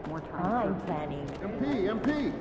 more time planning. MP.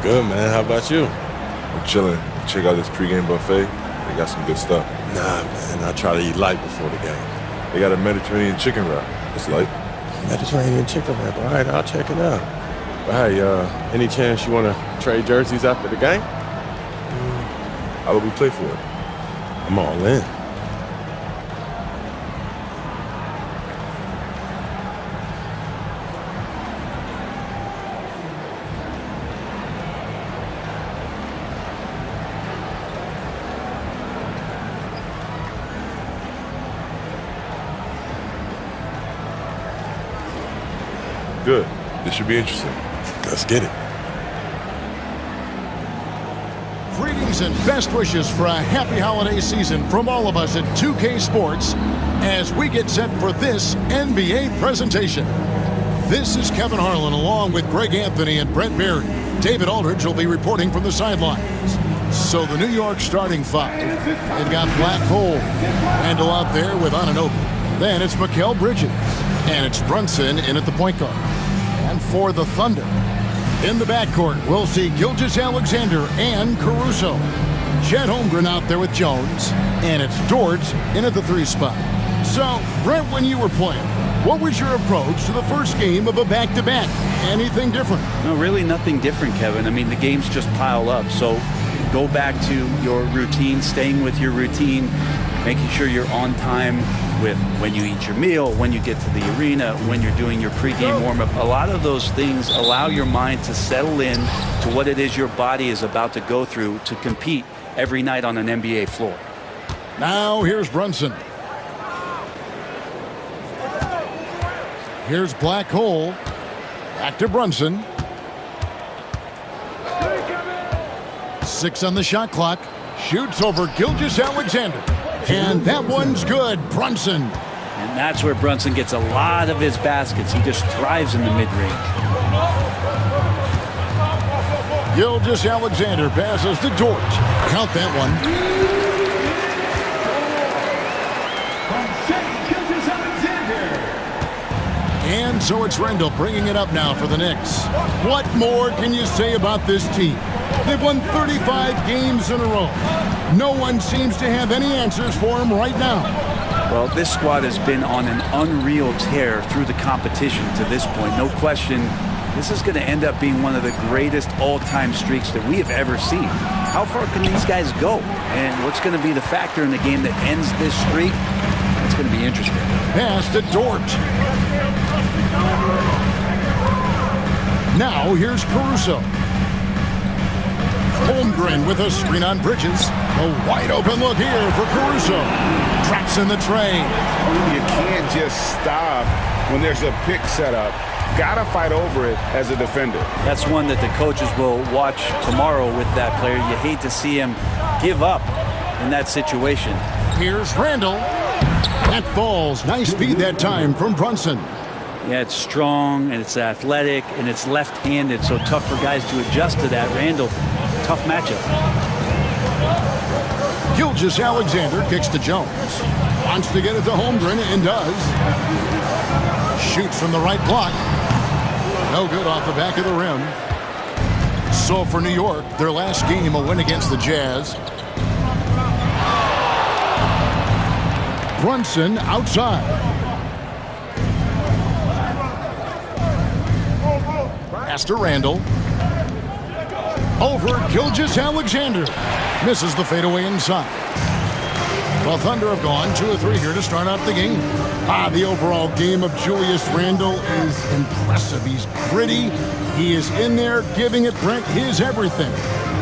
Good, man. How about you? I'm chilling. Check out this pregame buffet. They got some good stuff. Nah, man. I try to eat light before the game. They got a Mediterranean chicken wrap. It's light. Mediterranean chicken wrap. All right, I'll check it out. But hey, any chance you want to trade jerseys after the game? How will we play for it? I'm all in. Good. This should be interesting. Let's get it. Greetings and best wishes for a happy holiday season from all of us at 2K Sports as we get set for this NBA presentation. This is Kevin Harlan along with Greg Anthony and Brent Berry. David Aldridge will be reporting from the sidelines. So the New York starting five. They've got Black Hole. Randall out there with Anunoby. Then it's Mikal Bridges. And it's Brunson in at the point guard. And for the Thunder, in the backcourt, we'll see Gilgeous-Alexander and Caruso. Chet Holmgren out there with Jones. And it's Dort in at the 3 spot. So, Brent, when you were playing, what was your approach to the first game of a back-to-back? Anything different? No, really nothing different, Kevin. I mean, the games just pile up. So go back to your routine, staying with your routine, making sure you're on time with when you eat your meal, when you get to the arena, when you're doing your pregame warm-up. A lot of those things allow your mind to settle in to what it is your body is about to go through to compete every night on an NBA floor. Now here's Brunson. Here's Black Hole. Back to Brunson. 6 on the shot clock. Shoots over Gilgeous-Alexander. And that one's good. Brunson. And that's where Brunson gets a lot of his baskets. He just thrives in the mid-range. Gilgeous-Alexander passes to Dort. Count that one. And so it's Randall bringing it up now for the Knicks. What more can you say about this team? They've won 35 games in a row. No one seems to have any answers for them right now. Well, this squad has been on an unreal tear through the competition to this point. No question, this is going to end up being one of the greatest all-time streaks that we have ever seen. How far can these guys go? And what's going to be the factor in the game that ends this streak? It's going to be interesting. Pass to Dort. Now here's Caruso. Holmgren with a screen on Bridges. A wide open look here for Caruso. Traps in the tray. You can't just stop when there's a pick set up. Gotta fight over it as a defender. That's one that the coaches will watch tomorrow with that player. You hate to see him give up in that situation. Here's Randall. That falls. Nice speed that time from Brunson. Yeah, it's strong, and it's athletic, and it's left-handed, so tough for guys to adjust to that. Randall, tough matchup. Gilgeous-Alexander kicks to Jones. Wants to get it to Holmgren and does. Shoots from the right block. No good off the back of the rim. So for New York, their last game, a win against the Jazz. Brunson outside. Pass to Randall. Over Gilgeous-Alexander. Misses the fadeaway inside. The Thunder have gone 2 of 3 here to start out the game. The overall game of Julius Randle is impressive. He's gritty. He is in there giving it, Brent, his everything.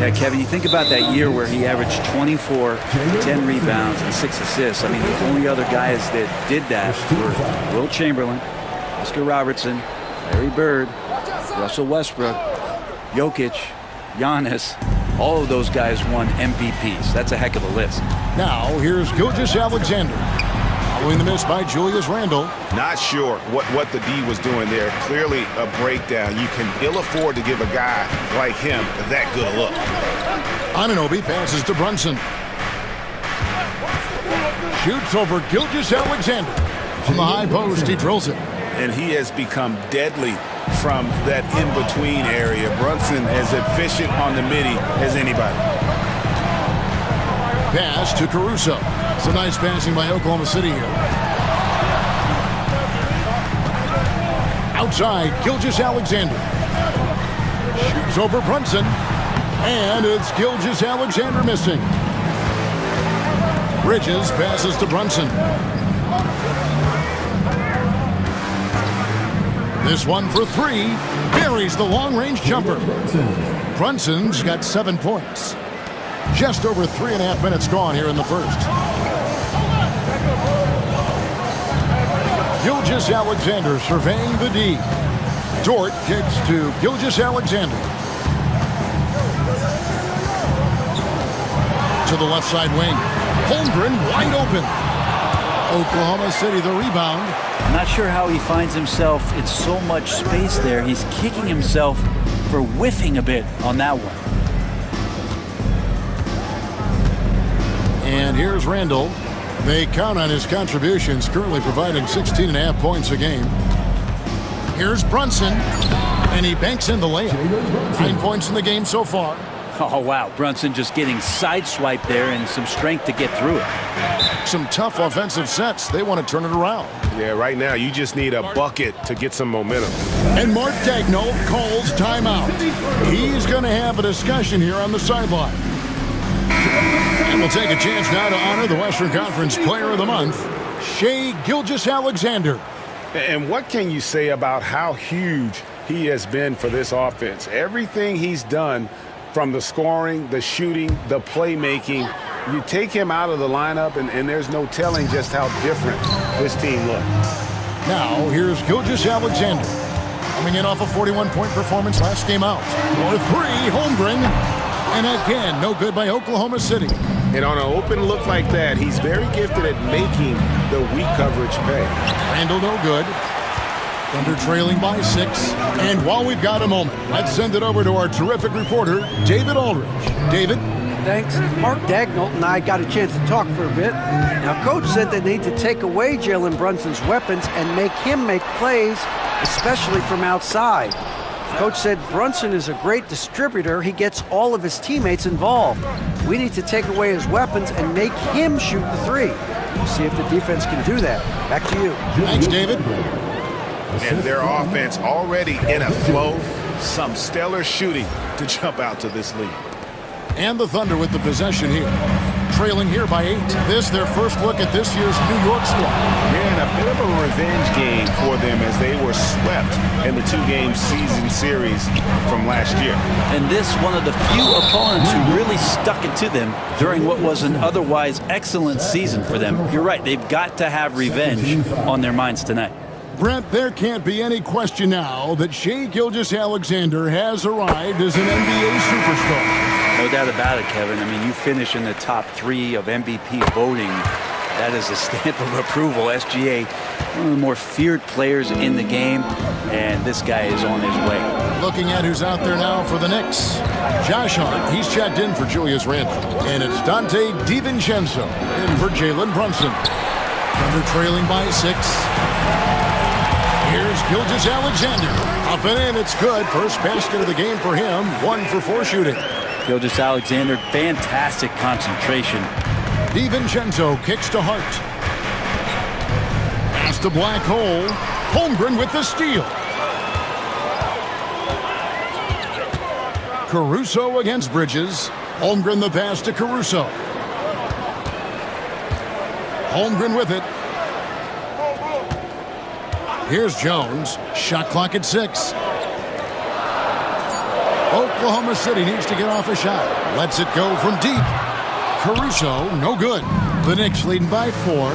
Yeah, Kevin, you think about that year where he averaged 24, 10 rebounds, and 6 assists. I mean, the only other guys that did that were Will Chamberlain, Oscar Robertson, Larry Bird, Russell Westbrook, Jokic, Giannis. All of those guys won MVPs. That's a heck of a list. Now, here's Gilgeous-Alexander. Following the miss by Julius Randle. Not sure what the D was doing there. Clearly a breakdown. You can ill afford to give a guy like him that good a look. Anunoby passes to Brunson. Shoots over Gilgeous-Alexander. On the high post, he drills it. And he has become deadly from that in-between area. Brunson as efficient on the midi as anybody. Pass to Caruso. It's a nice passing by Oklahoma City here. Outside, Gilgeous-Alexander. Shoots over Brunson. And it's Gilgeous-Alexander missing. Bridges passes to Brunson. This one for 3. Buries the long-range jumper. Brunson's got 7 points. Just over 3.5 minutes gone here in the first. Gilgeous-Alexander surveying the D. Dort kicks to Gilgeous-Alexander. To the left side wing. Holmgren wide open. Oklahoma City the rebound. I'm not sure how he finds himself in so much space there. He's kicking himself for whiffing a bit on that one. And here's Randall. They count on his contributions, currently providing 16.5 points a game. Here's Brunson, and he banks in the layup. 9 points in the game so far. Oh, wow. Brunson just getting sideswiped there and some strength to get through it. Some tough offensive sets. They want to turn it around. Yeah, right now you just need a bucket to get some momentum. And Mark Daigneault calls timeout. He's going to have a discussion here on the sideline. And we'll take a chance now to honor the Western Conference Player of the Month, Shai Gilgeous-Alexander. And what can you say about how huge he has been for this offense? Everything he's done, from the scoring, the shooting, the playmaking, you take him out of the lineup, and there's no telling just how different this team looks. Now, here's Gilgeous-Alexander. Coming in off a 41-point performance last game out. For 3, Holmgren. And again, no good by Oklahoma City. And on an open look like that, he's very gifted at making the weak coverage pay. Randall no good. Thunder trailing by 6. And while we've got a moment, let's send it over to our terrific reporter, David Aldridge. David? Thanks. Mark Daigneault and I got a chance to talk for a bit. Now, Coach said they need to take away Jalen Brunson's weapons and make him make plays, especially from outside. Coach said Brunson is a great distributor. He gets all of his teammates involved. We need to take away his weapons and make him shoot the 3. We'll see if the defense can do that. Back to you. Thanks, David. And their offense already in a flow. Some stellar shooting to jump out to this lead. And the Thunder with the possession here. Trailing here by 8. This their first look at this year's New York squad. Yeah, and a bit of a revenge game for them as they were swept in the 2-game season series from last year. And this one of the few opponents who really stuck it to them during what was an otherwise excellent season for them. You're right, they've got to have revenge on their minds tonight. Brent, there can't be any question now that Shai Gilgeous-Alexander has arrived as an NBA superstar. No doubt about it, Kevin. I mean, you finish in the top 3 of MVP voting. That is a stamp of approval. SGA, one of the more feared players in the game, and this guy is on his way. Looking at who's out there now for the Knicks. Josh Hart, he's checked in for Julius Randle. And it's Dante DiVincenzo in for Jalen Brunson. Thunder trailing by 6. Here's Gilgeous Alexander. Up and in, it's good. First basket of the game for him. 1 for 4 shooting. Gilgeous Alexander, fantastic concentration. DiVincenzo kicks to Hart. Pass to Black Hole. Holmgren with the steal. Caruso against Bridges. Holmgren the pass to Caruso. Holmgren with it. Here's Jones. Shot clock at 6. Oklahoma City needs to get off a shot. Lets it go from deep. Caruso, no good. The Knicks leading by 4.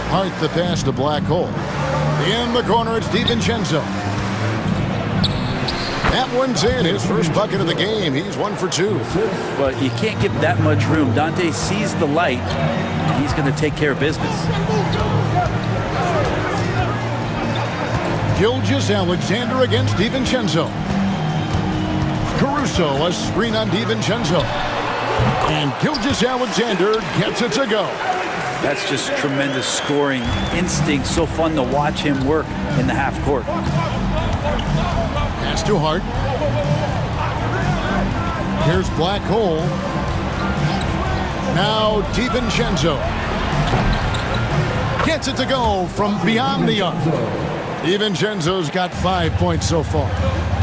Hart the pass to Black Hole. In the corner, it's DiVincenzo. That one's in. His first bucket of the game. He's 1 for 2. But you can't give that much room. Dante sees the light. He's going to take care of business. Gilgeous Alexander against DiVincenzo. Caruso, a screen on DiVincenzo. And Gilgeous Alexander gets it to go. That's just tremendous scoring instinct. So fun to watch him work in the half court. Pass to Hart. Here's Black Hole. Now DiVincenzo. Gets it to go from beyond the arc. DiVincenzo's got 5 points so far.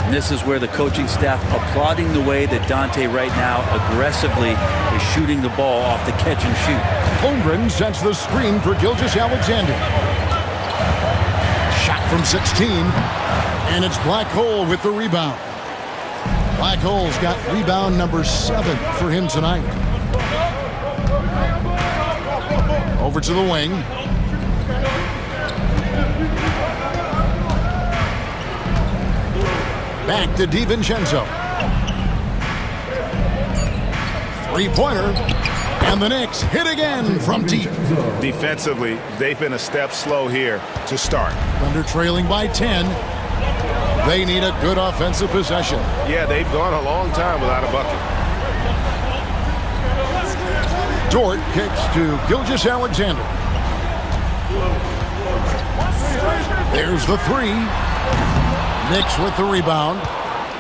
And this is where the coaching staff applauding the way that Dante right now aggressively is shooting the ball off the catch and shoot. Holmgren sets the screen for Gilgeous Alexander. Shot from 16. And it's Black Hole with the rebound. Black Hole's got rebound number 7 for him tonight. Over to the wing. Back to DiVincenzo. Three-pointer. And the Knicks hit again from deep. Defensively, they've been a step slow here to start. Thunder trailing by 10. They need a good offensive possession. Yeah, they've gone a long time without a bucket. Dort kicks to Gilgeous Alexander. There's the 3. Knicks with the rebound.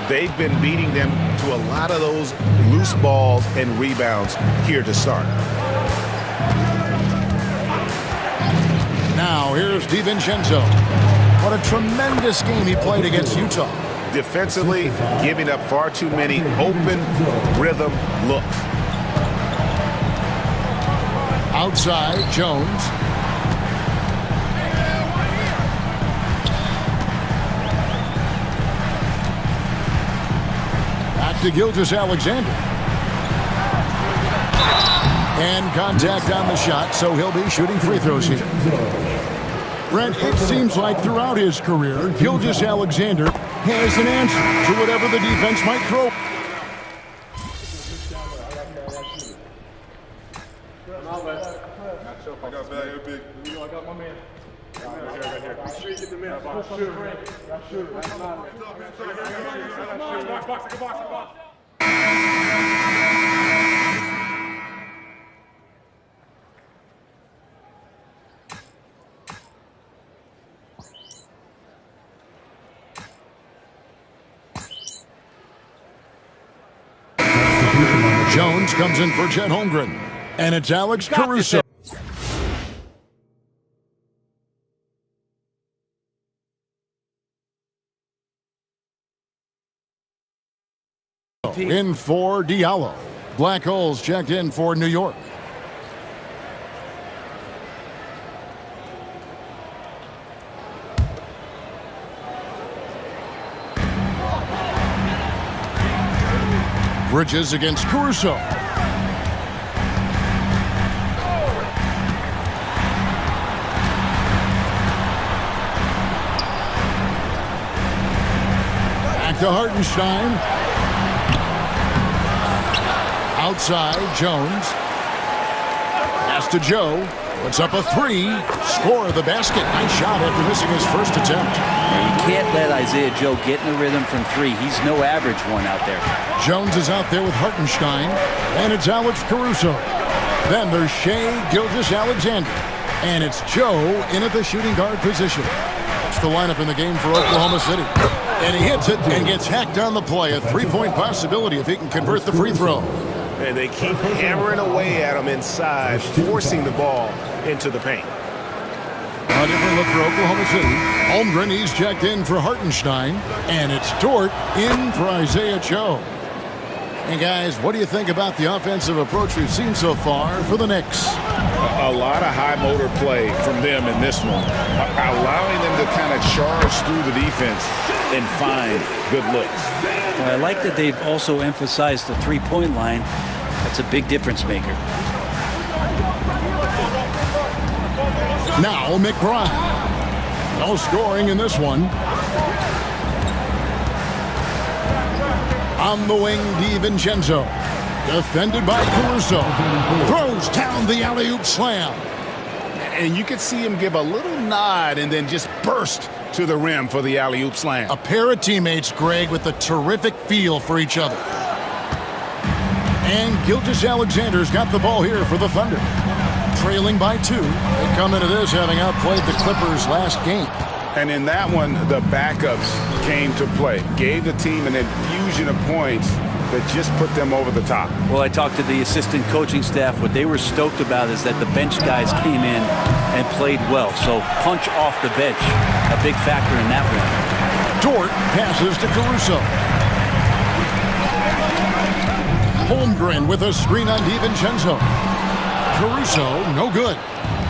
They've been beating them to a lot of those loose balls and rebounds here to start. Now here's DiVincenzo. What a tremendous game he played against Utah. Defensively, giving up far too many open rhythm looks. Outside, Jones. Back to Gilgeous Alexander. And contact on the shot, so he'll be shooting free throws here. Brent, it seems like throughout his career, Gilgeous Alexander has an answer to whatever the defense might throw. Jones comes in for Chet Holmgren. And it's Alex Caruso. In for Diallo. Black Hole's checked in for New York. Bridges against Caruso. Back to Hartenstein. Outside, Jones. Pass to Joe. Puts up a 3. Score of the basket. Nice shot after missing his first attempt. You can't let Isaiah Joe get in the rhythm from 3. He's no average one out there. Jones is out there with Hartenstein. And it's Alex Caruso. Then there's Shea Gilgeous Alexander. And it's Joe in at the shooting guard position. It's the lineup in the game for Oklahoma City. And he hits it and gets hacked on the play. A three-point possibility if he can convert the free throw. And they keep hammering away at him inside, forcing the ball into the paint. A different look for Oklahoma City. Holmgren, he's checked in for Hartenstein. And it's Dort in for Isaiah Joe. And guys, what do you think about the offensive approach we've seen so far for the Knicks? A lot of high motor play from them in this one, allowing them to kind of charge through the defense and find good looks. Well, I like that they've also emphasized the three-point line. That's a big difference maker. Now McBride. No scoring in this one. On the wing, DiVincenzo. Defended by Caruso. Throws down the alley-oop slam. And you could see him give a little nod and then just burst to the rim for the alley-oop slam. A pair of teammates, Greg, with a terrific feel for each other. And Gilgeous-Alexander's got the ball here for the Thunder. Trailing by 2. They come into this having outplayed the Clippers last game. And in that one, the backups came to play. Gave the team an infusion of points that just put them over the top. Well, I talked to the assistant coaching staff. What they were stoked about is that the bench guys came in and played well. So punch off the bench, a big factor in that one. Dort passes to Caruso. Holmgren with a screen on DiVincenzo. Caruso, no good.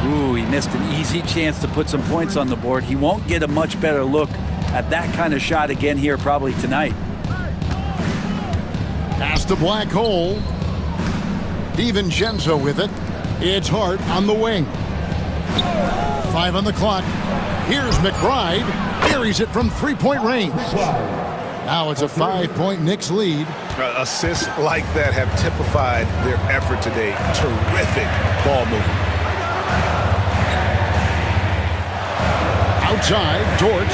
Ooh, he missed an easy chance to put some points on the board. He won't get a much better look at that kind of shot again here probably tonight. Pass to Black Hole. DiVincenzo with it. It's Hart on the wing. 5 on the clock. Here's McBride. Carries it from three-point range. Now it's a 5-point Knicks lead. Assists like that have typified their effort today. Terrific ball movement. Outside, Dort.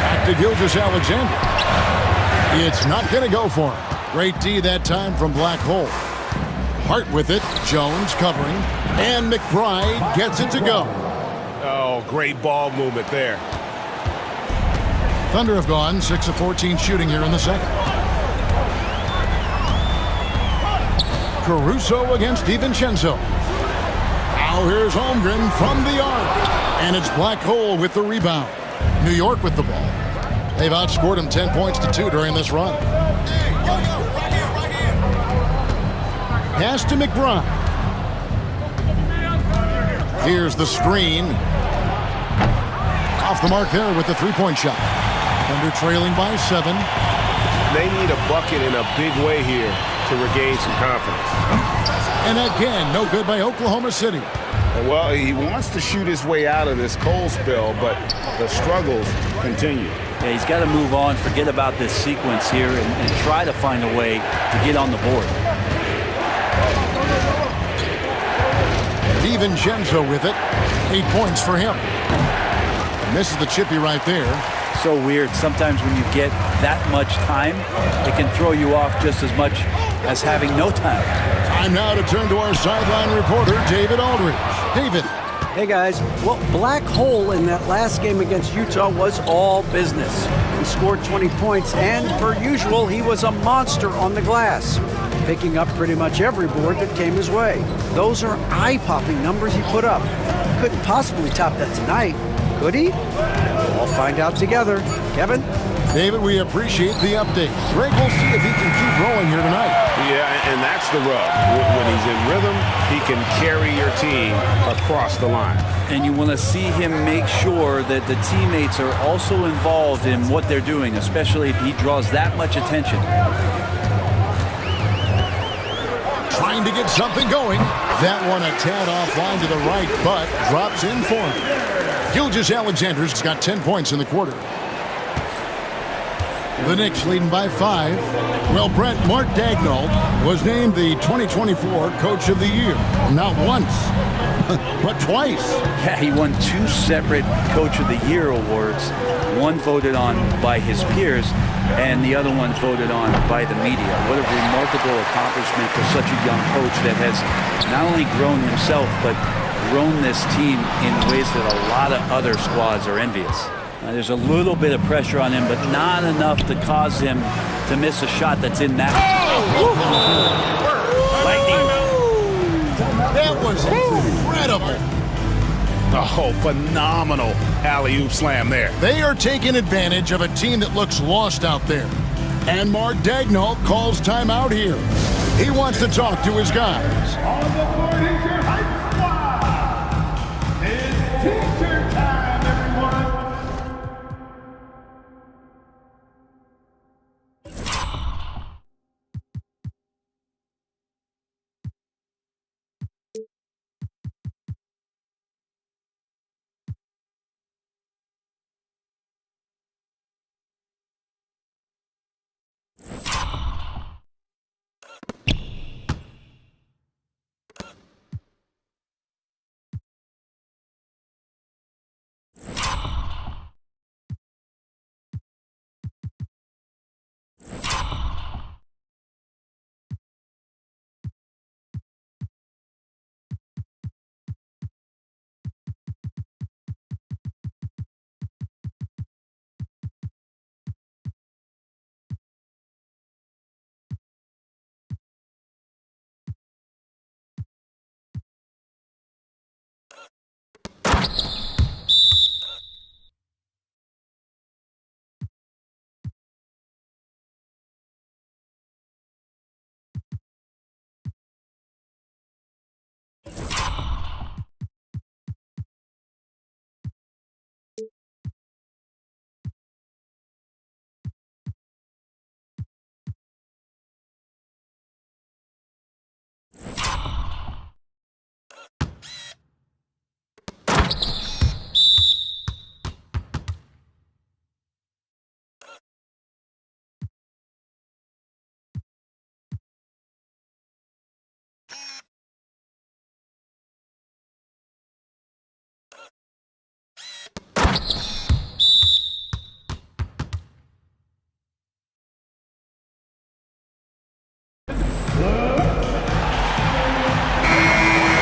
Back to Gilgeous-Alexander. It's not going to go for him. Great D that time from Black Hole. Hart with it. Jones covering. And McBride gets it to go. Oh, great ball movement there. Thunder have gone 6 of 14 shooting here in the second. Caruso against DiVincenzo. Now here's Holmgren from the arc. And it's Black Hole with the rebound. New York with the ball. They've outscored him 10 points to 2 during this run. Pass to McBride. Here's the screen. Off the mark there with the three-point shot. Thunder trailing by 7. They need a bucket in a big way here to regain some confidence. And again, no good by Oklahoma City. Well, he wants to shoot his way out of this cold spell, but the struggles continue. Yeah, he's got to move on, forget about this sequence here, and try to find a way to get on the board. DiVincenzo with it. 8 points for him. And this is the chippy right there. So weird. Sometimes when you get that much time, it can throw you off just as much as having no time. Time now to turn to our sideline reporter, David Aldridge. David. Hey guys, well, Black Hole in that last game against Utah was all business. He scored 20 points, and per usual, he was a monster on the glass, picking up pretty much every board that came his way. Those are eye-popping numbers he put up. Couldn't possibly top that tonight, could he? We'll find out together. Kevin? David, we appreciate the update. Greg, we'll see if he can keep rolling here tonight. Yeah, and that's the rub. When he's in rhythm, he can carry your team across the line. And you want to see him make sure that the teammates are also involved in what they're doing, especially if he draws that much attention. Trying to get something going. That one a tad offline to the right, but drops in for him. Gilgeous-Alexander's got 10 points in the quarter. The Knicks leading by 5. Well, Brent, Mark Daigneault was named the 2024 Coach of the Year. Not once, but twice. Yeah, he won 2 separate Coach of the Year awards. One voted on by his peers, and the other one voted on by the media. What a remarkable accomplishment for such a young coach that has not only grown himself, but grown this team in ways that a lot of other squads are envious. There's a little bit of pressure on him, but not enough to cause him to miss a shot that's in that. Lightning. That was incredible. Oh, phenomenal alley-oop slam there. They are taking advantage of a team that looks lost out there. And Mark Daignault calls timeout here. He wants to talk to his guys. On the board is your hype squad. It's teacher time, everyone.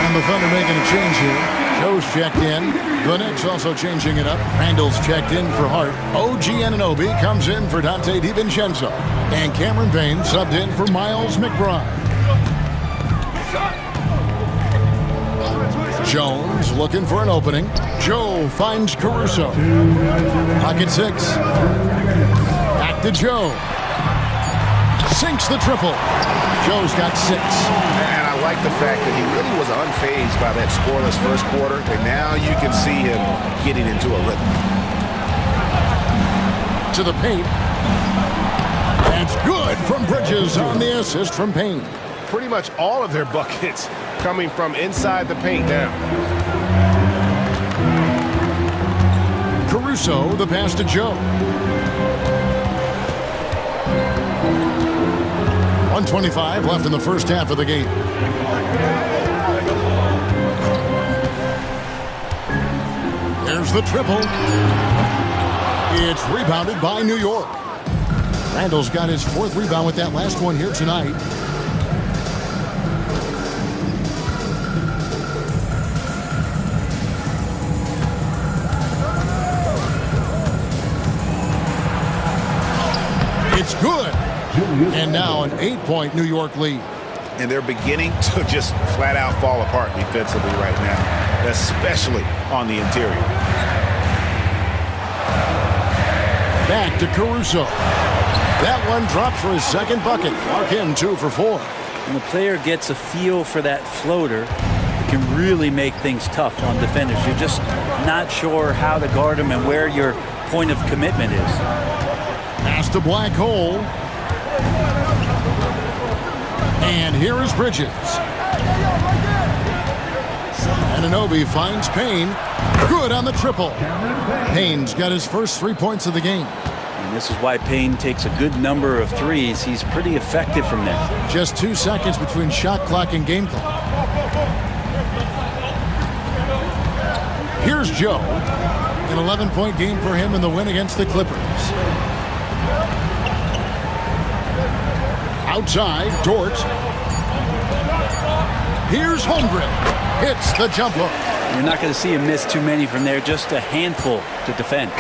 And the Thunder making a change here. Joe's checked in. The Knicks also changing it up. Randall's checked in for Hart. OG Anunoby comes in for Dante DiVincenzo. And Cameron Payne subbed in for Miles McBride. Jones looking for an opening. Joe finds Caruso. Pocket 6. Back to Joe. Sinks the triple. Joe's got 6. And I like the fact that he really was unfazed by that scoreless first quarter, and now you can see him getting into a rhythm. To the paint. That's good from Bridges on the assist from Payne. Pretty much all of their buckets coming from inside the paint now. Caruso, the pass to Joe. 1:25 left in the first half of the game. There's the triple. It's rebounded by New York. Randall's got his 4th rebound with that last one here tonight. It's good. And now an 8-point New York lead. And they're beginning to just flat out fall apart defensively right now, especially on the interior. Back to Caruso. That one dropped for his 2nd bucket. Mark him 2 for 4. When the player gets a feel for that floater, it can really make things tough on defenders. You're just not sure how to guard them and where your point of commitment is. Pass to Black Hole. And here is Bridges. Anunoby finds Payne. Good on the triple. Payne's got his first 3 points of the game. And this is why Payne takes a good number of threes. He's pretty effective from there. Just 2 seconds between shot clock and game clock. Here's Joe. An 11-point game for him in the win against the Clippers. Outside, Dort. Here's Holmgren. Hits the jumper. You're not going to see him miss too many from there, just a handful to defend.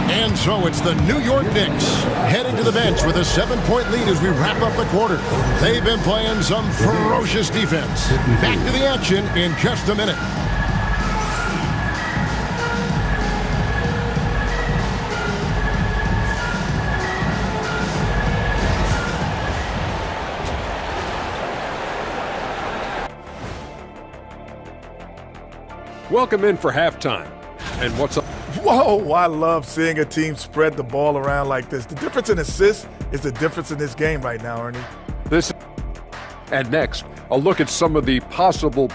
And so it's the New York Knicks heading to the bench with a 7-point lead as we wrap up the quarter. They've been playing some ferocious defense. Back to the action in just a minute. Welcome in for halftime. And what's up? Whoa, I love seeing a team spread the ball around like this. The difference in assists is the difference in this game right now, Ernie. And next, a look at some of the possible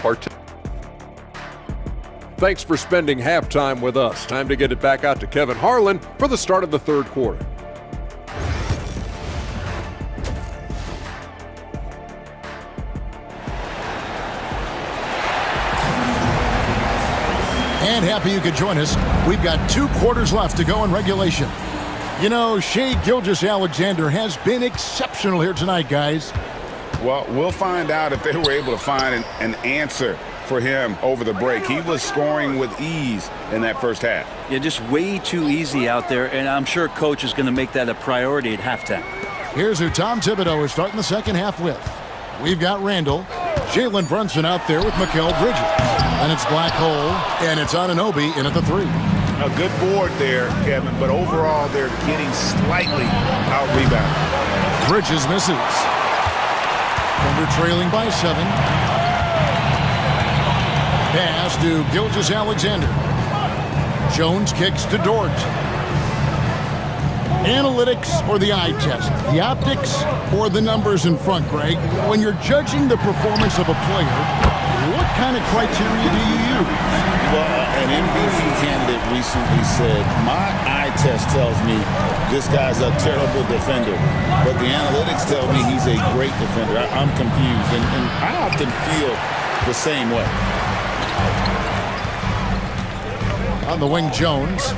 Thanks for spending halftime with us. Time to get it back out to Kevin Harlan for the start of the third quarter. And happy you could join us. We've got 2 quarters left to go in regulation. You know, Shai Gilgeous-Alexander has been exceptional here tonight, guys. Well, we'll find out if they were able to find an answer for him over the break. He was scoring with ease in that first half. Yeah, just way too easy out there, and I'm sure Coach is going to make that a priority at halftime. Here's who Tom Thibodeau is starting the second half with. We've got Randall, Jalen Brunson out there with Mikal Bridges. And it's Black Hole, and it's Anunoby in at the 3. A good board there, Kevin, but overall they're getting slightly out-rebounded. Bridges misses. Thunder trailing by 7. Pass to Gilgeous-Alexander. Jones kicks to Dort. Analytics or the eye test? The optics or the numbers in front, Greg? When you're judging the performance of a player, what kind of criteria do you use? Well, an MVP candidate recently said, my eye test tells me this guy's a terrible defender, but the analytics tell me he's a great defender. I'm confused, and I often feel the same way. On the wing, Jones.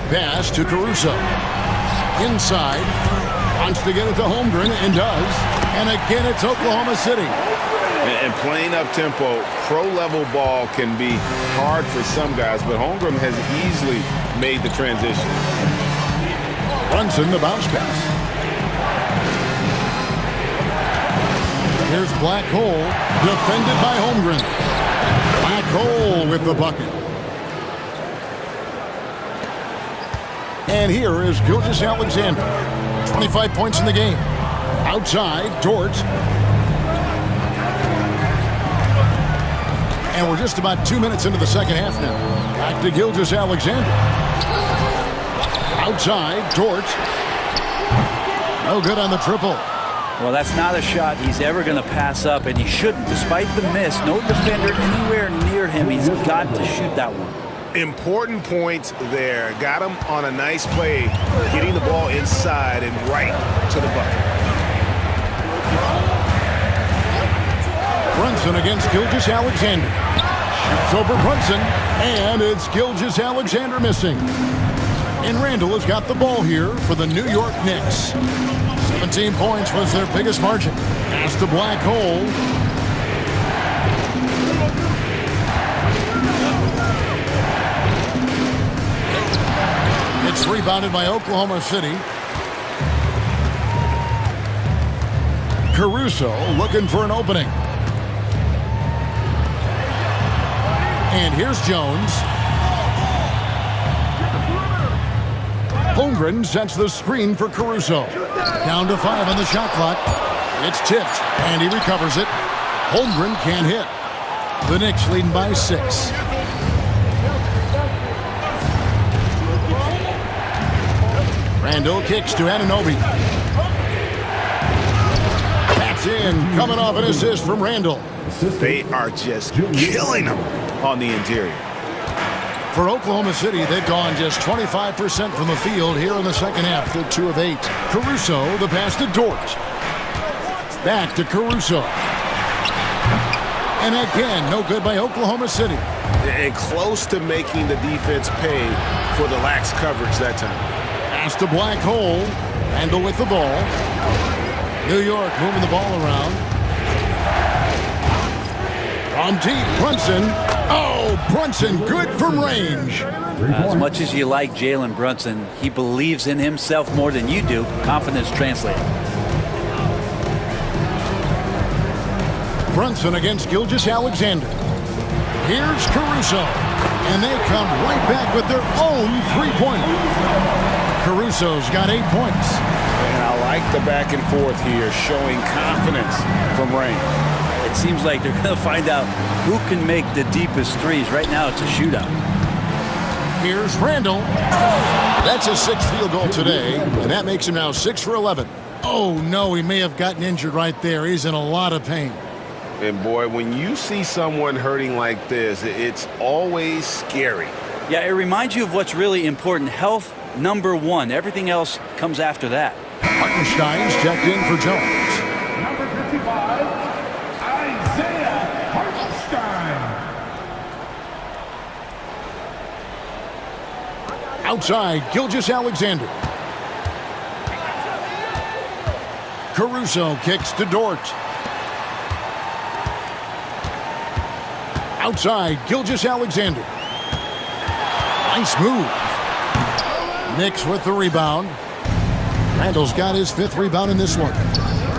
Pass to Caruso. Inside. Wants to get it to Holmgren, and does. And again, it's Oklahoma City. And playing up-tempo, pro-level ball can be hard for some guys, but Holmgren has easily made the transition. Brunson, the bounce pass. Here's Black Hole, defended by Holmgren. Black Hole with the bucket. And here is Gilgeous-Alexander. 25 points in the game. Outside, Dort. And we're just about 2 minutes into the second half now. Back to Gilgeous-Alexander. Outside, Dort. No good on the triple. Well, that's not a shot he's ever going to pass up, and he shouldn't. Despite the miss, no defender anywhere near him. He's got to shoot that one. Important points there. Got him on a nice play, getting the ball inside and right to the bucket. Brunson against Gilgeous-Alexander. Shoots over Brunson, and it's Gilgeous-Alexander missing. And Randall has got the ball here for the New York Knicks. 17 points was their biggest margin. Pass to Black Hole. It's rebounded by Oklahoma City. Caruso looking for an opening. And here's Jones. Holmgren sets the screen for Caruso. Down to 5 on the shot clock. It's tipped, and he recovers it. Holmgren can't hit. The Knicks leading by 6. Randall kicks to Anunoby. That's in, coming off an assist from Randall. They are just killing them on the interior. For Oklahoma City, they've gone just 25% from the field here in the second half. They're 2 of 8. Caruso, the pass to Dort. Back to Caruso. And again, no good by Oklahoma City. And close to making the defense pay for the lax coverage that time. Pass to Black Hole. Randall with the ball. New York moving the ball around. From deep, Brunson. Oh, Brunson, good from range. As much as you like Jalen Brunson, he believes in himself more than you do. Confidence translated. Brunson against Gilgeous-Alexander. Here's Caruso. And they come right back with their own three-pointer. Caruso's got 8 points. And I like the back and forth here, showing confidence from range. It seems like they're going to find out who can make the deepest threes. Right now, it's a shootout. Here's Randall. That's his 6th field goal today, and that makes him now 6 for 11. Oh, no, he may have gotten injured right there. He's in a lot of pain. And, boy, when you see someone hurting like this, it's always scary. Yeah, it reminds you of what's really important. Health, #1. Everything else comes after that. Hartenstein's checked in for Jones. Number 55, Isaiah Hartenstein. Outside, Gilgeous-Alexander. Caruso kicks to Dort. Outside, Gilgeous-Alexander. Nice move. Knicks with the rebound. Randall's got his 5th rebound in this one.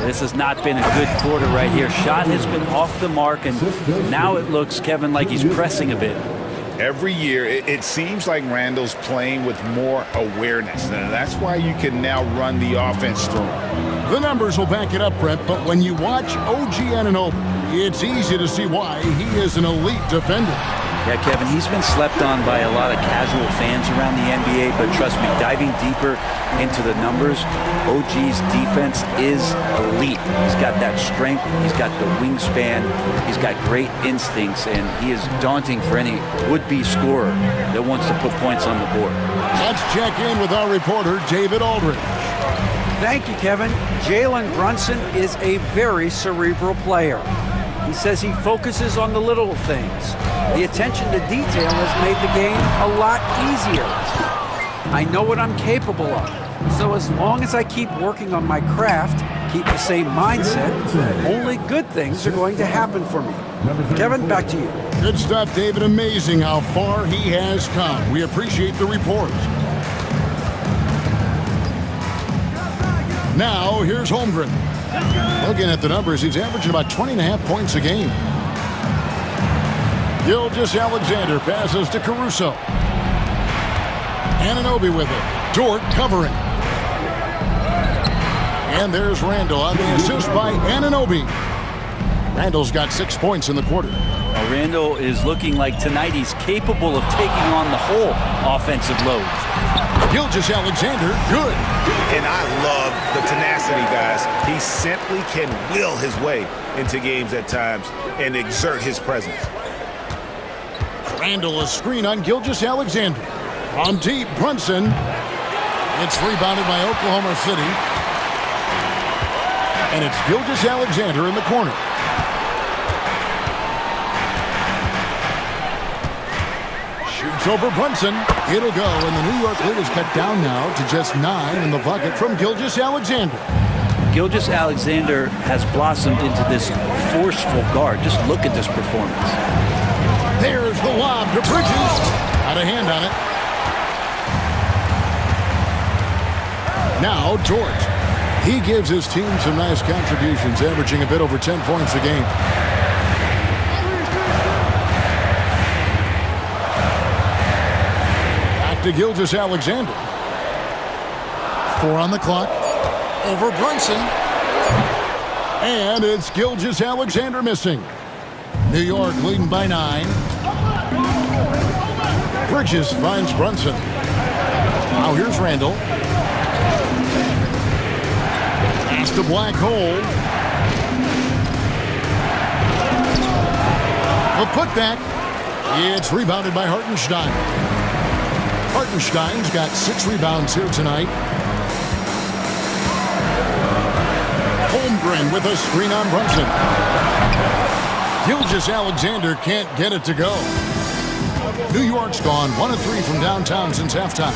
This has not been a good quarter right here. Shot has been off the mark, and now it looks, Kevin, like he's pressing a bit. Every year, it seems like Randall's playing with more awareness, and that's why you can now run the offense through him. The numbers will back it up, Brett, but when you watch OG Anunoby, it's easy to see why he is an elite defender. Yeah, Kevin, he's been slept on by a lot of casual fans around the NBA, but trust me, diving deeper into the numbers, OG's defense is elite. He's got that strength, he's got the wingspan, he's got great instincts, and he is daunting for any would-be scorer that wants to put points on the board. Let's check in with our reporter, David Aldridge. Thank you, Kevin. Jalen Brunson is a very cerebral player. He says he focuses on the little things. The attention to detail has made the game a lot easier. I know what I'm capable of. So as long as I keep working on my craft, keep the same mindset, only good things are going to happen for me. Kevin, back to you. Good stuff, David. Amazing how far he has come. We appreciate the report. Now, here's Holmgren. Looking at the numbers, he's averaging about 20.5 points a game. Gilgeous-Alexander passes to Caruso. Anunoby with it. Dort covering. And there's Randall on the assist by Anunoby. Randall's got 6 points in the quarter. Now, Randall is looking like tonight he's capable of taking on the whole offensive load. Gilgeous-Alexander, good. And I love the tenacity, guys. He simply can will his way into games at times and exert his presence. Randall, a screen on Gilgeous-Alexander. From deep, Brunson. It's rebounded by Oklahoma City. And it's Gilgeous-Alexander in the corner. Shoots over Brunson. It'll go, and the New York lead is cut down now to just 9 in the bucket from Gilgeous-Alexander. Gilgeous-Alexander has blossomed into this forceful guard. Just look at this performance. There's the lob to Bridges. Got a hand on it. Now Dort. He gives his team some nice contributions, averaging a bit over 10 points a game. Back to Gilgeous-Alexander. 4 on the clock. Over Brunson. And it's Gilgeous-Alexander missing. New York leading by 9. Bridges finds Brunson. Now here's Randall. It's the black hole. The putback. It's rebounded by Hartenstein. Hartenstein's got 6 rebounds here tonight. Holmgren with a screen on Brunson. Gilgeous-Alexander can't get it to go. New York's gone 1 of 3 from downtown since halftime.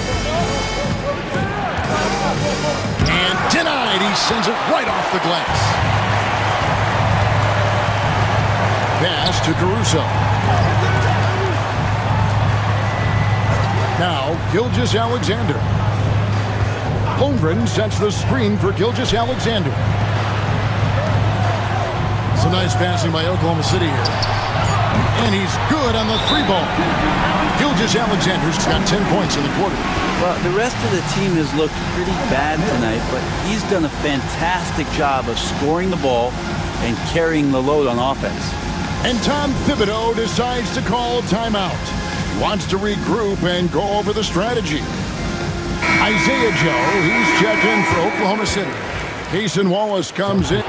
And denied. He sends it right off the glass. pass to Caruso. Now, Gilgeous-Alexander. Holmgren sets the screen for Gilgeous-Alexander. It's a nice passing by Oklahoma City here. And he's good on the three ball. Gilgeous-Alexander's got 10 points in the quarter. Well, the rest of the team has looked pretty bad tonight, but he's done a fantastic job of scoring the ball and carrying the load on offense. And Tom Thibodeau decides to call timeout. He wants to regroup and go over the strategy. Isaiah Joe, he's checked in for Oklahoma City. Cason Wallace comes in.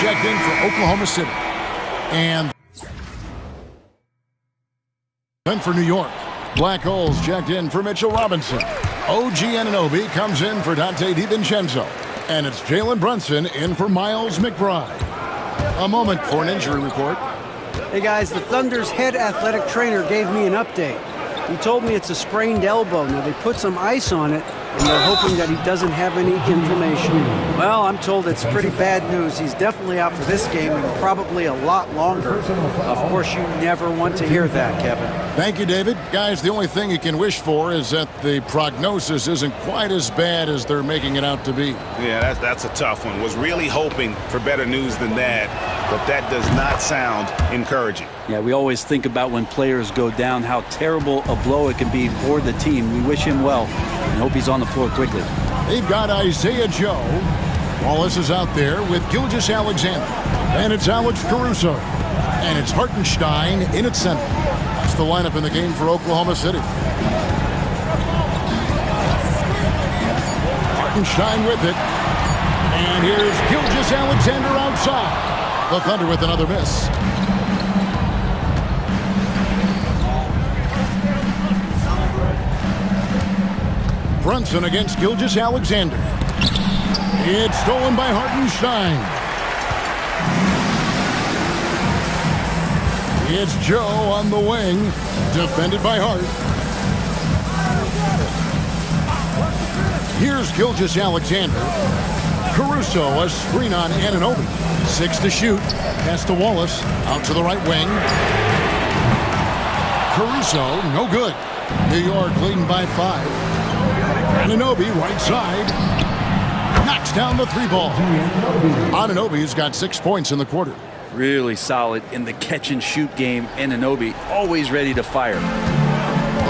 Checked in for Oklahoma City. And then for New York, Black Holes checked in for Mitchell Robinson. OG Anunoby comes in for Dante DiVincenzo. And it's Jalen Brunson in for Miles McBride. A moment for an injury report. Hey guys, the Thunder's head athletic trainer gave me an update. He told me it's a sprained elbow. Now they put some ice on it, and they're hoping that he doesn't have any inflammation. Well, I'm told it's pretty bad news. He's definitely out for this game and probably a lot longer. Of course, you never want to hear that, Kevin. Thank you, David. Guys, the only thing you can wish for is that the prognosis isn't quite as bad as they're making it out to be. Yeah, that's a tough one. Was really hoping for better news than that, but that does not sound encouraging. Yeah, we always think about when players go down, how terrible a blow it can be for the team. We wish him well and hope he's on the floor quickly. They've got Isaiah Joe. Wallace is out there with Gilgeous-Alexander. And it's Alex Caruso. And it's Hartenstein in at center. That's the lineup in the game for Oklahoma City. Hartenstein with it. And here's Gilgeous-Alexander outside. The Thunder with another miss. Brunson against Gilgeous-Alexander. It's stolen by Hartenstein. It's Joe on the wing, defended by Hart. Here's Gilgeous-Alexander. Caruso, a screen on Anunoby. 6 to shoot. Pass to Wallace, out to the right wing. Caruso, no good. New York leading by 5. Anunoby, right side, knocks down the three ball. Anunoby's got 6 points in the quarter. Really solid in the catch-and-shoot game. Anunoby always ready to fire.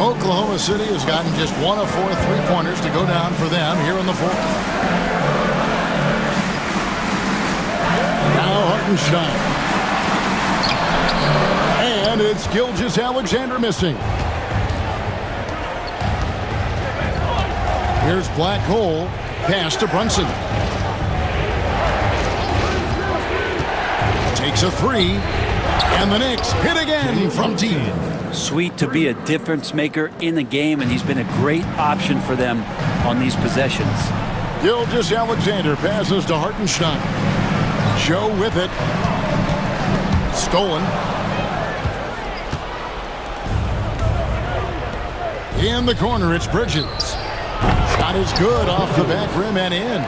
Oklahoma City has gotten just 1 of 4 three-pointers to go down for them here in the fourth. Now Hartenstein. And it's Gilgeous-Alexander missing. Here's Black Hole. Pass to Brunson. Takes a three. And the Knicks hit again from deep. Sweet to be a difference maker in the game, and he's been a great option for them on these possessions. Gilgeous-Alexander passes to Hartenstein. Joe with it. Stolen. In the corner, it's Bridges. Shot is good off the back rim and in.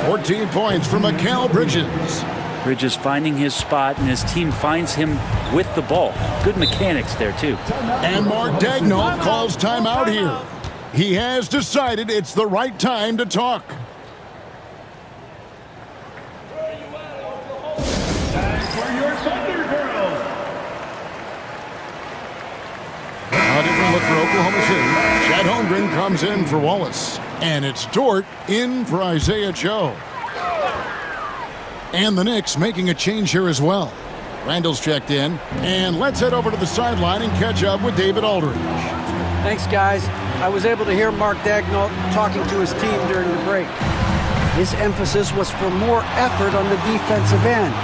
14 points from Mikal Bridges. Bridges finding his spot, and his team finds him with the ball. Good mechanics there, too. And Mark Daigneault calls timeout here. He has decided it's the right time to talk. Time for your Thunder Girls. How did we look for Oklahoma City? Chad Holmgren comes in for Wallace. And it's Dort in for Isaiah Joe. And the Knicks making a change here as well. Randall's checked in. And let's head over to the sideline and catch up with David Aldridge. Thanks, guys. I was able to hear Mark Daigneault talking to his team during the break. His emphasis was for more effort on the defensive end.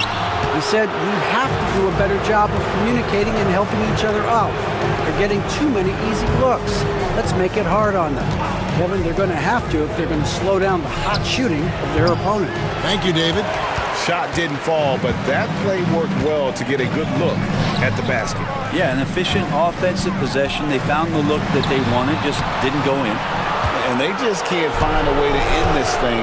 He said we have to do a better job of communicating and helping each other out. They're getting too many easy looks. Let's make it hard on them. Kevin, they're going to have to if they're going to slow down the hot shooting of their opponent. Thank you, David. Shot didn't fall, but that play worked well to get a good look at the basket. Yeah, an efficient offensive possession. They found the look that they wanted, just didn't go in. And they just can't find a way to end this thing.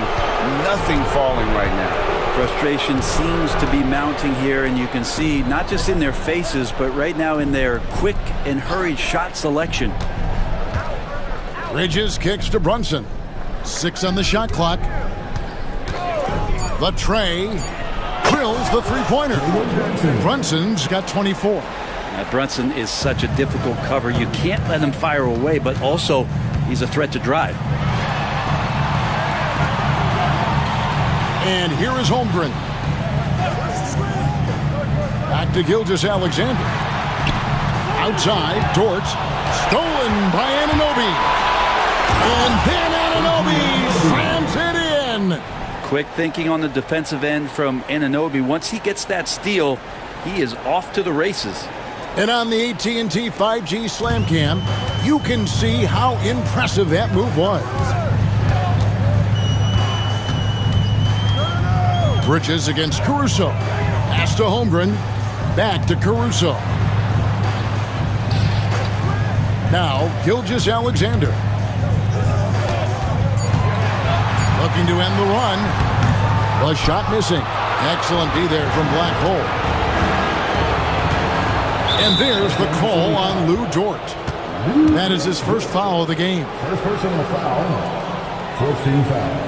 Nothing falling right now. Frustration seems to be mounting here, and you can see not just in their faces, but right now in their quick and hurried shot selection. Bridges kicks to Brunson. 6 on the shot clock. The tray drills the three-pointer. Brunson's got 24. Now, Brunson is such a difficult cover. You can't let him fire away, but also he's a threat to drive. And here is Holmgren. Back to Gilgeous-Alexander. Outside, Dort. Stolen by Anunoby. And then Anunoby slams it in. Quick thinking on the defensive end from Anunoby. Once he gets that steal, he is off to the races. And on the AT&T 5G Slam Cam, you can see how impressive that move was. Bridges against Caruso. Pass to Holmgren. Back to Caruso. Now, Gilgeous-Alexander. Looking to end the run. The shot missing. Excellent D there from Black Hole. And there's the call on Lou Dort. That is his first foul of the game. First personal foul. First team foul.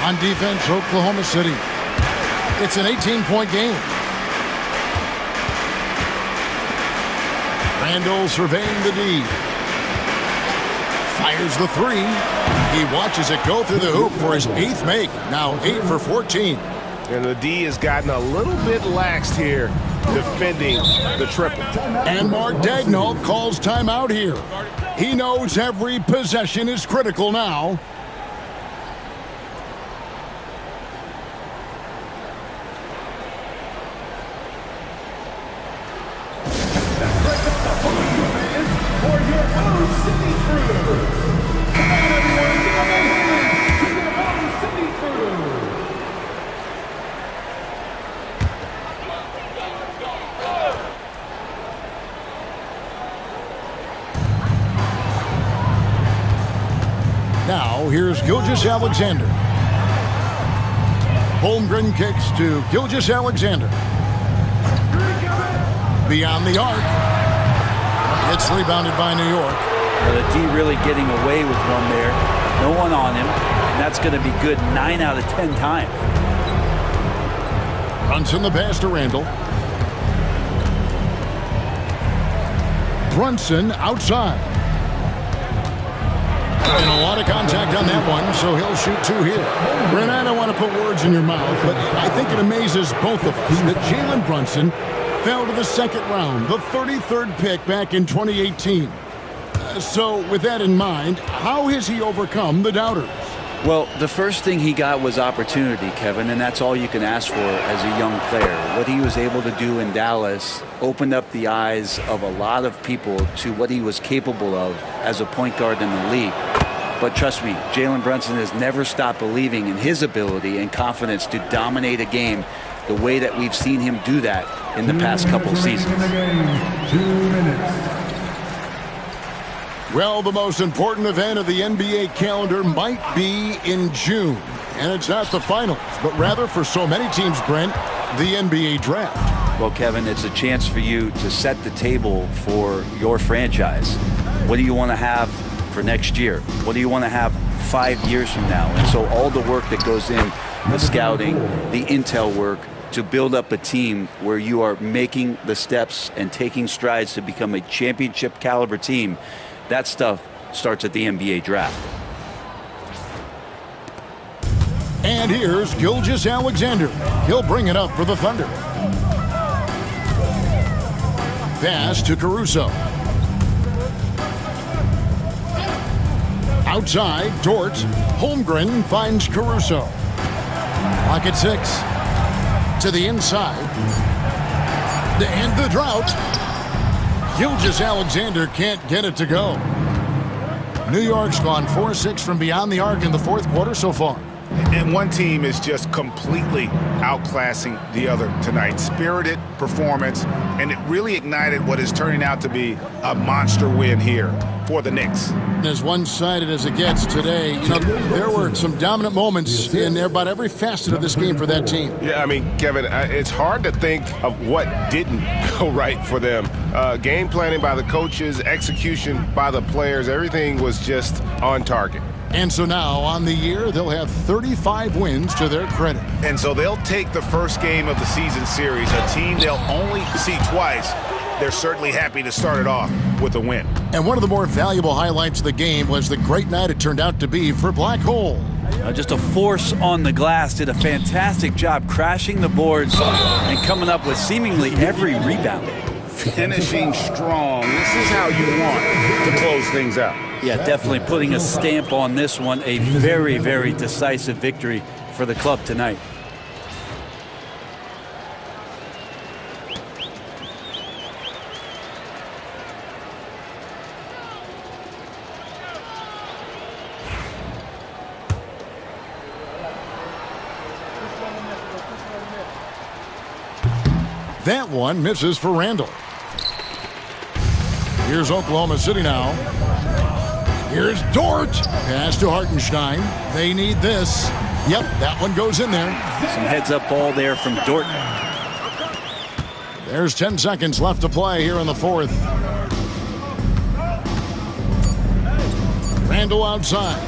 On defense, Oklahoma City. It's an 18-point game. Randall surveying the D. Fires the three. He watches it go through the hoop for his 8th make. Now 8 for 14. And the D has gotten a little bit laxed here defending the triple. And Mark Daigneault calls timeout here. He knows every possession is critical now. Now, here's Gilgeous-Alexander. Holmgren kicks to Gilgeous-Alexander. Beyond the arc. It's rebounded by New York. Well, the D really getting away with one there. No one on him. And that's going to be good 9 out of 10 times. Brunson the pass to Randall. Brunson outside. And a lot of contact on that one, so he'll shoot 2 here. Brent, I don't want to put words in your mouth, but I think it amazes both of us that Jalen Brunson fell to the second round, the 33rd pick back in 2018. So with that in mind, how has he overcome the doubters? Well, the first thing he got was opportunity, Kevin, and that's all you can ask for as a young player. What he was able to do in Dallas opened up the eyes of a lot of people to what he was capable of as a point guard in the league. But trust me, Jalen Brunson has never stopped believing in his ability and confidence to dominate a game the way that we've seen him do that in the past couple seasons. 2 minutes. Well, the most important event of the NBA calendar might be in June. And it's not the finals, but rather for so many teams, Brent, the NBA draft. Well, Kevin, it's a chance for you to set the table for your franchise. What do you want to have for next year? What do you want to have 5 years from now? And so all the work that goes in, the scouting, the intel work, to build up a team where you are making the steps and taking strides to become a championship caliber team, that stuff starts at the NBA draft. And here's Gilgeous-Alexander. He'll bring it up for the Thunder. Pass to Caruso. Outside, Dort. Holmgren finds Caruso. Clock at 6. To the inside. To end the drought. Gilgeous-Alexander can't get it to go. New York's gone 4-6 from beyond the arc in the fourth quarter so far. And one team is just completely outclassing the other tonight. Spirited performance, and it really ignited what is turning out to be a monster win here for the Knicks. As one-sided as it gets today, you know, there were some dominant moments in about every facet of this game for that team. Yeah, I mean, Kevin, it's hard to think of what didn't go right for them. Game planning by the coaches, execution by the players, everything was just on target. And so now, on the year, they'll have 35 wins to their credit. And so they'll take the first game of the season series, a team they'll only see twice. They're certainly happy to start it off with a win. And one of the more valuable highlights of the game was the great night it turned out to be for Black Hole. Just a force on the glass, did a fantastic job crashing the boards and coming up with seemingly every rebound. Finishing strong. This is how you want to close things out. Yeah, definitely putting a stamp on this one. A very, very decisive victory for the club tonight. That one misses for Randall. Here's Oklahoma City now. Here's Dort. Pass to Hartenstein. They need this. Yep, that one goes in there. Some heads-up ball there from Dort. There's 10 seconds left to play here in the fourth. Randall outside.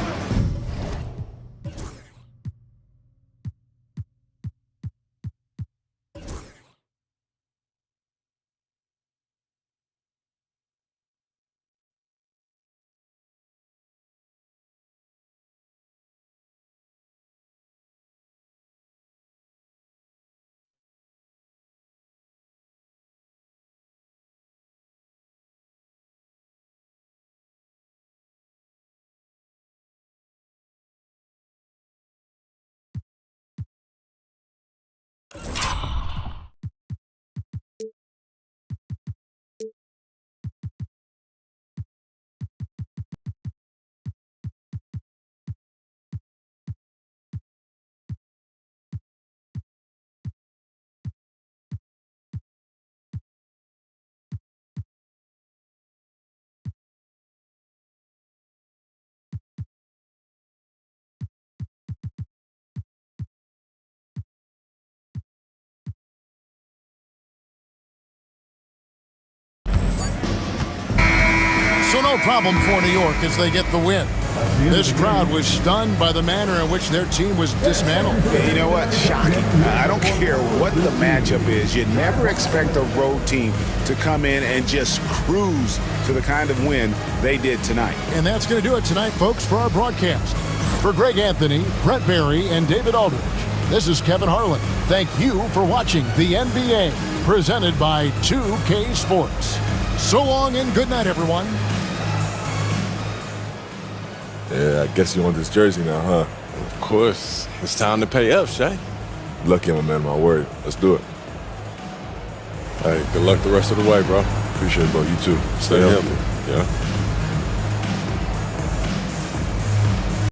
So no problem for New York as they get the win. This crowd was stunned by the manner in which their team was dismantled. You know what? Shocking. I don't care what the matchup is. You never expect a road team to come in and just cruise to the kind of win they did tonight. And that's going to do it tonight, folks, for our broadcast. For Greg Anthony, Brett Barry, and David Aldridge, this is Kevin Harlan. Thank you for watching the NBA, presented by 2K Sports. So long and good night, everyone. Yeah, I guess you want this jersey now, huh? Of course. It's time to pay up, Shay. Lucky I'm a man of my word. Let's do it. Hey, good luck the rest of the way, bro. Appreciate it, bro. You too. Stay healthy. Yeah.